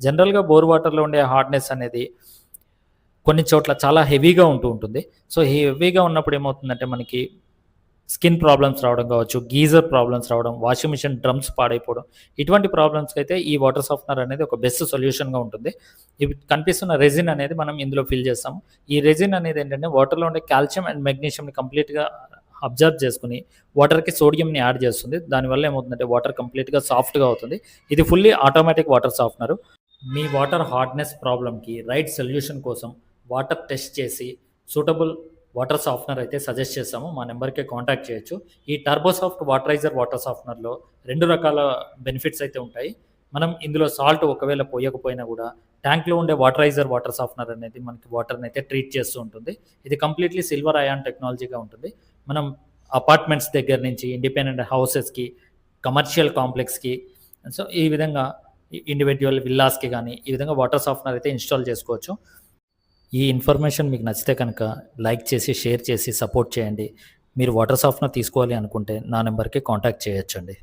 జనరల్‌గా బోర్ వాటర్‌లో ఉండే హార్డ్‌నెస్ అనేది కొన్ని చోట్ల చాలా హెవీగా ఉంటుంది. సో, హెవీగా ఉన్నప్పుడు ఏమవుతుందంటే మనకి స్కిన్ ప్రాబ్లమ్స్ రావడం కావచ్చు, గీజర్ ప్రాబ్లమ్స్ రావడం, వాషింగ్ మిషన్ డ్రమ్స్ పాడైపోవడం, ఇటువంటి ప్రాబ్లమ్స్‌కైతే ఈ వాటర్ సాఫ్ట్‌నర్ అనేది ఒక బెస్ట్ సొల్యూషన్‌గా ఉంటుంది. ఇవి కనిపిస్తున్న రెసిన్ అనేది మనం ఇందులో ఫిల్ చేస్తాము. ఈ రెసిన్ అనేది ఏంటంటే వాటర్‌లో ఉండే కాల్షియం అండ్ మెగ్నీషియంని కంప్లీట్‌గా అబ్జర్వ్ చేసుకొని వాటర్‌కి సోడియంని యాడ్ చేస్తుంది. దానివల్ల ఏమవుతుందంటే వాటర్ కంప్లీట్‌గా సాఫ్ట్‌గా అవుతుంది. ఇది ఫుల్లీ ఆటోమేటిక్ వాటర్ సాఫ్ట్‌నరు. మీ వాటర్ హార్డ్‌నెస్ ప్రాబ్లమ్‌కి రైట్ సొల్యూషన్ కోసం వాటర్ టెస్ట్ చేసి సూటబుల్ వాటర్ సాఫ్ట్‌నర్ అయితే సజెస్ట్ చేస్తాము. మా నంబర్‌కి కాంటాక్ట్ చేయొచ్చు. ఈ టర్బోసాఫ్ట్ వాటరైజర్ వాటర్ సాఫ్ట్‌నర్‌లో 2 రకాల బెనిఫిట్స్ అయితే ఉంటాయి. మనం ఇందులో సాల్ట్ ఒకవేళ పోయకపోయినా గూడా ట్యాంక్‌లో ఉండే వాటరైజర్ వాటర్ సాఫ్ట్‌నర్ అనేది మనకి వాటర్‌ని అయితే ట్రీట్ చేస్తూ ఉంటుంది. ఇది కంప్లీట్‌లీ సిల్వర్ అయాన్ టెక్నాలజీగా ఉంటుంది. మనం అపార్ట్మెంట్స్ దగ్గర నుంచి ఇండిపెండెంట్ హౌసెస్‌కి, కమర్షియల్ కాంప్లెక్స్‌కి సో, ఈ విధంగా ఇండివిడ్యువల్ విల్లాస్‌కి గానీ, ఈ విధంగా వాటర్ సాఫ్ట్‌నర్ అయితే ఇన్‌స్టాల్ చేసుకోవచ్చు. ఈ ఇన్ఫర్మేషన్ మీకు నచ్చితే కనుక లైక్ చేసి, షేర్ చేసి సపోర్ట్ చేయండి. మీరు వాటర్ సాఫ్ట్‌నర్ తీసుకోవాలి అనుకుంటే నా నంబర్‌కి కాంటాక్ట్ చేయొచ్చండి.